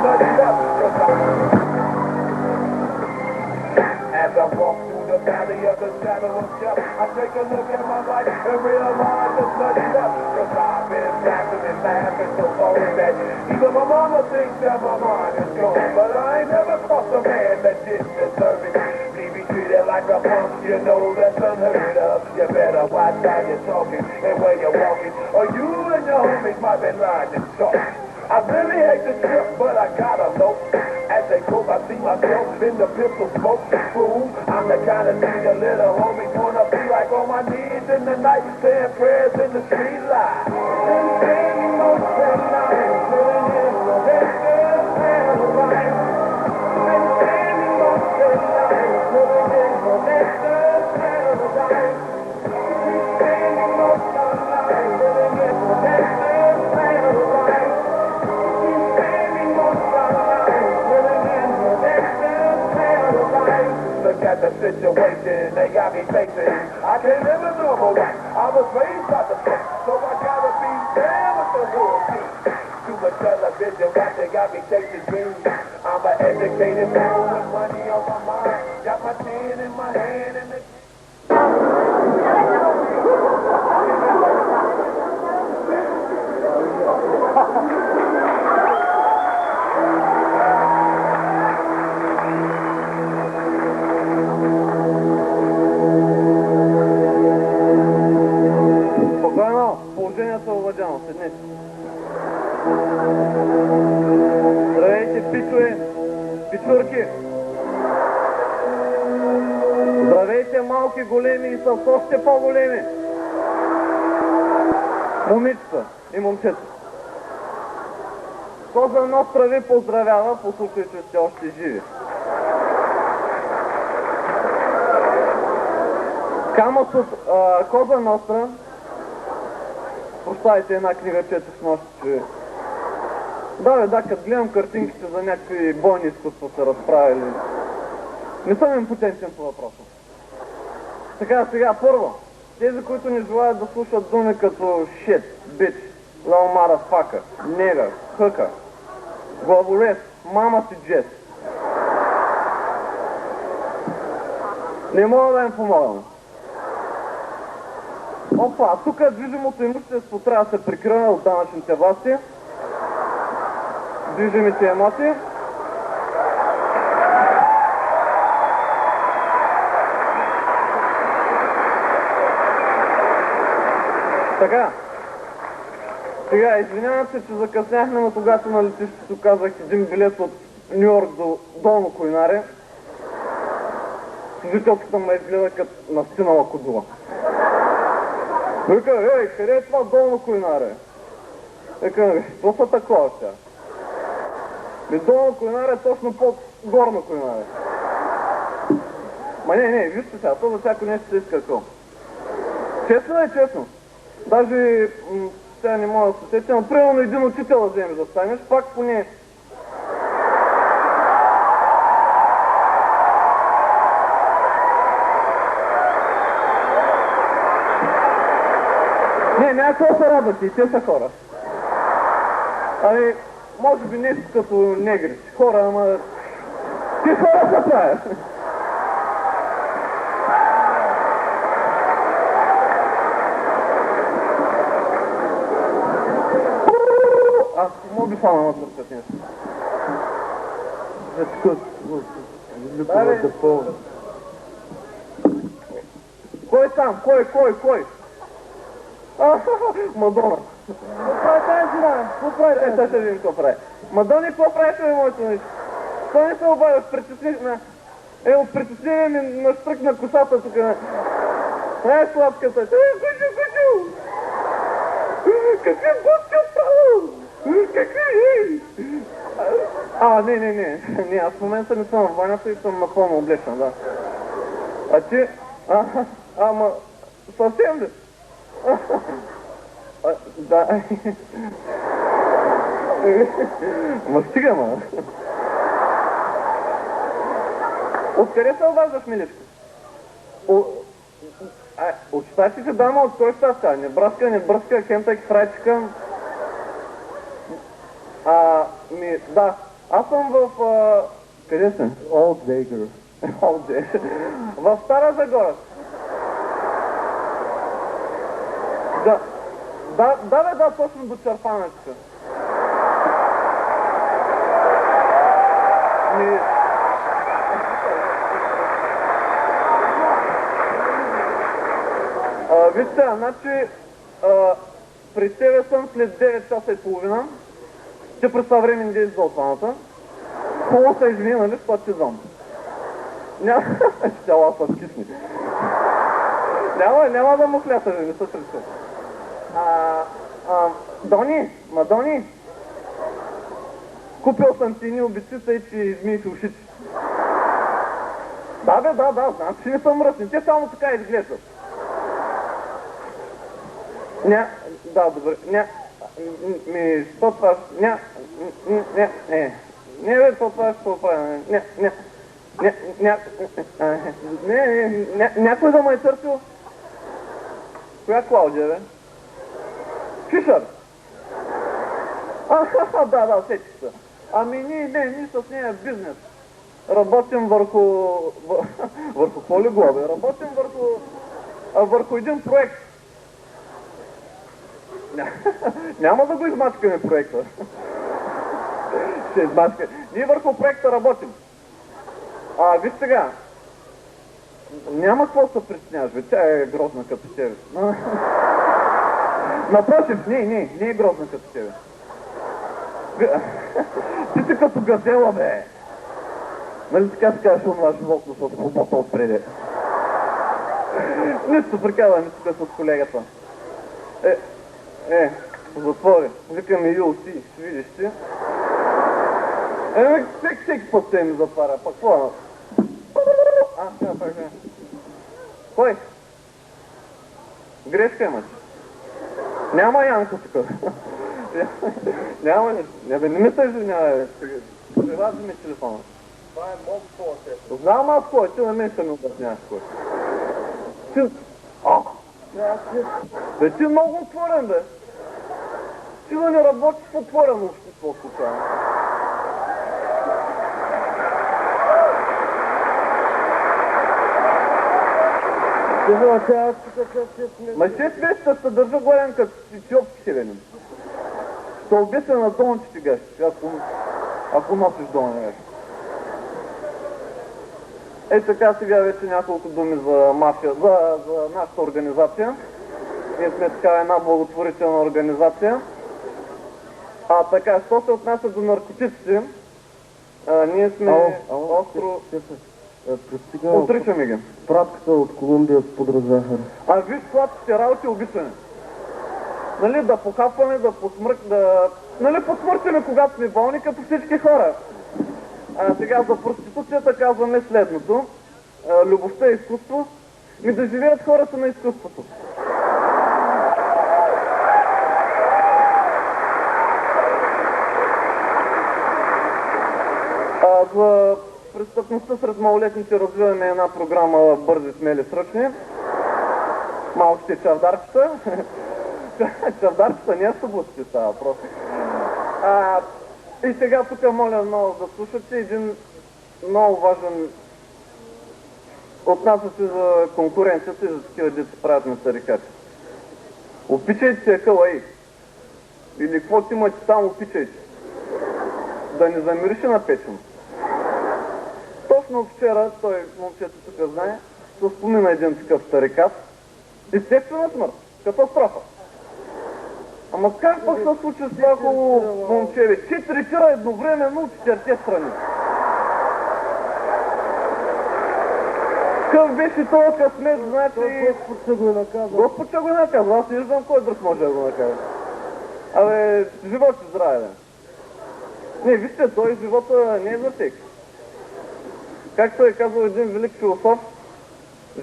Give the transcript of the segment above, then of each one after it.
nothing left. As I walk through the valley of the shadow of death, I take a look at my life and realize there's nothing left. Cause I've been laughing and laughing so long that even my mama thinks that my mind is gone. But I ain't never crossed a man that didn't deserve it. Leave me treated like a punk, you know that's unheard of. You better watch how you're talking and where you're walking, or you and your homies might be lying to talk. I really hate the trip, but I gotta know. As they cope, I see myself in the pistol smoke. Fool, I'm the kind of nigga little homies wanna be like on my knees in the night, saying prayers in the street light. Been spending most of the night living in the Western paradise. Been spending most of the night living in the Western paradise. Been spending most of the night living in the Western paradise. Look at the situation they got me facing. I can't live a normal life. I was raised by the book, so I gotta be down with the hood. Too much television watching got me chasing dreams. I'm an educated man with money on my mind. Got my tin in my hand and the... Здравейте, пичове, пичурки! Здравейте, малки, големи и с още по-големи! Момичета и момчета! Коза Ностра ви поздравява по случай, че сте още живи. Камък от Коза Ностра. Прощайте, една книга четох с нощи, че... Да, като гледам картинките за някакви бойни изкуства се разправили. Не съм импотентен по въпроса. Сега, първо, тези, които не желаят да слушат думи като shit, bitch, little motherfucker, nigger, hooker, главорез, мама си джес. Не мога да им помогна. Опа, тук движимото имущество трябва да се прикрива от данъчните власти. Движимите имоти. Така. Сега, извинявам се, че закъсняхме, но когато на летището казах един билет от Ню Йорк до Долно Койнаре, служителката ме изгледа като настинала кодула. Вика, къде е това Долно Койнаре? Вика, какво са такова сега? Долно Койнаре е точно под Горно Койнаре. Ма не, вижте сега, то за всяко нещо се иска такова. Честно е честно. Даже сега не мога да се сетя, но примерно един учител да вземе да станеш, пак поне... Няма какво се радвате, и те са хора. Ами, може би нещо като негри. Хора, ама... Ти хора са правят. Аз мога би фана на търсят нещо. Кой там? Кой? Мадона. Какво прави тази жена? Какво прави? Сега ще видим какво прави. Мадони, какво правиш, бе, моето нещо? Що не се обадиш? Притесних ме. От притеснение ми настръкна косата тук. Е, сладката. Гучу! Какви гости оправил? Какви? Не, аз в момента не съм в банята и съм напълно облечен, да. А ти? Ама, съвсем ли? Да. Ма стига, ма. Откъде се обаждаш, миличко? От щатите дама, от кой щат сега? Небраска, Кентъки, Фрайд Чикън. Да, Аз съм в... къде съм? Олд Вейгър. В Стара Загора. Да, точно до Черпанечка. Вижте, значи при тебе съм след 9 часа и половина. Ще през това време не действа от ваната. Хубаво се извини, нали, защото ти знам. Ще ала са скисни. Няма да му хляса, не се тръча. Дони! Купил съм ти ни обицица и че измиеш ушите. Да, знам, че не са мръсни. Те само така изглеждат. Да, добре. Що това? Не, то това ще поправя. Някой да ме е търсил? Коя Клаудия, бе? Фишър? Да, сетих се. Ами ние с нея бизнес. Работим върху полиглоби. Работим върху един проект. Няма да го измачкаме проекта. Ще измачкаме. Ние върху проекта работим. Виж сега. Няма какво се притесняваш, бе. Тя е грозна като тебе. Напротив, не е грозна като тебе. Ти си като газела, бе. Нали така си кажеш онова животно с хубата отпреди? Нищо прикава, нищо с колегата. Затвори. Викаме UFC, видиш ти. Всеки път се ми затваря, пак какво? Кой? Грешка имаш. Няма Янко тук. Няма нищо. Не ми се извинявай. Превази ми телефона. Това е много по-сетно. Знам аз кой, ти на мен ще ми обясняваш кой. Бе, ти много отворен, бе. Ти да не работиш в отворено общество случайно. Ма 6 месеца ще държа гладен като етиопски селянин. Ще обясня на долу, че ти гащи, ако носиш долу не гащи. Така сега вече няколко думи за мафия, за нашата организация. Ние сме така една благотворителна организация. Така, що се отнася до наркотиците, ние сме остро... Отричаме ги. Пратката от Колумбия с пудра захар. Виж сладките работи обичаме. Нали, да похапваме, нали, посмъртиме, когато сме болни, като всички хора. Сега за проституцията казваме следното. Любовта е изкуство. Да живеят хората на изкуството. За престъпността сред малолетните развиваме една програма Бързи, смели, сръчни. Малките чавдарчета. Чавдарчета не са бусти, става просто. И сега тук моля много да слушате един много важен отнася се за конкуренцията и за такива деца правят на тарикати. Опичайте се хълай. Или каквото имате там, опичайте. Да не замирише на печено. Точно вчера, той момчето тук знае, се спомина един такъв тарикат. Естествена смърт. Катастрофа. Ама как пък се случи с това хубаво момче, бе? 4 тира едновременно от 4 страни. Къв беше това късмет, значи... Господ ще го наказва. Господ ще го наказва, аз не виждам кой друг може да го наказва. Живот и здраве, бе. Не, вижте, той живота не е за всеки. Както е казал един велик философ,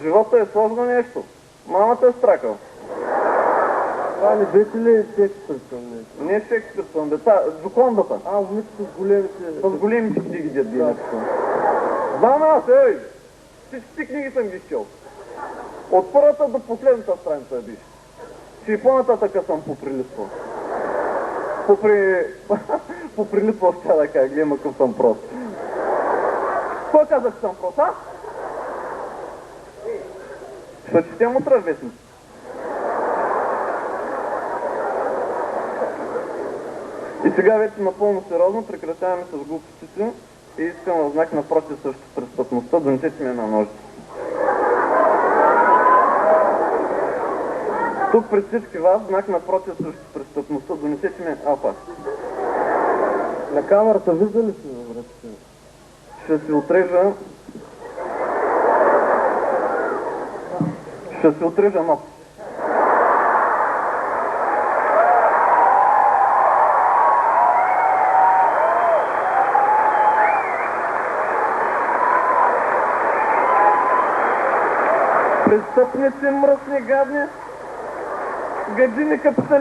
живота е сложно нещо. Мамата е стракал. Това не беше ли Шекспирсън нещо? Не е Шекспирсън, деца, Джокондата. Момиче с големите... С големите книги, дед Динечко. Знам аз, всички книги съм ги чел. От първата до последната страница биш. Че и по-нататъка съм поприлиствал. Поприлипвал ще да кажа, гледам какъв съм прост. Кой каза, че съм прост, а? Ще четем утре вестници. И сега вече напълно сериозно прекратяваме с глупостите и искам в знак напротив срещу престъпността, донесете ми една ножица. Тук пред всички вас, знак напротив срещу престъпността, донесете ми апа. На камерата вижда ли си, добре? Ще си отрежа... Ще си отрежа нос. Престъпници, мръсни, гадни, гаджини, капиталисти.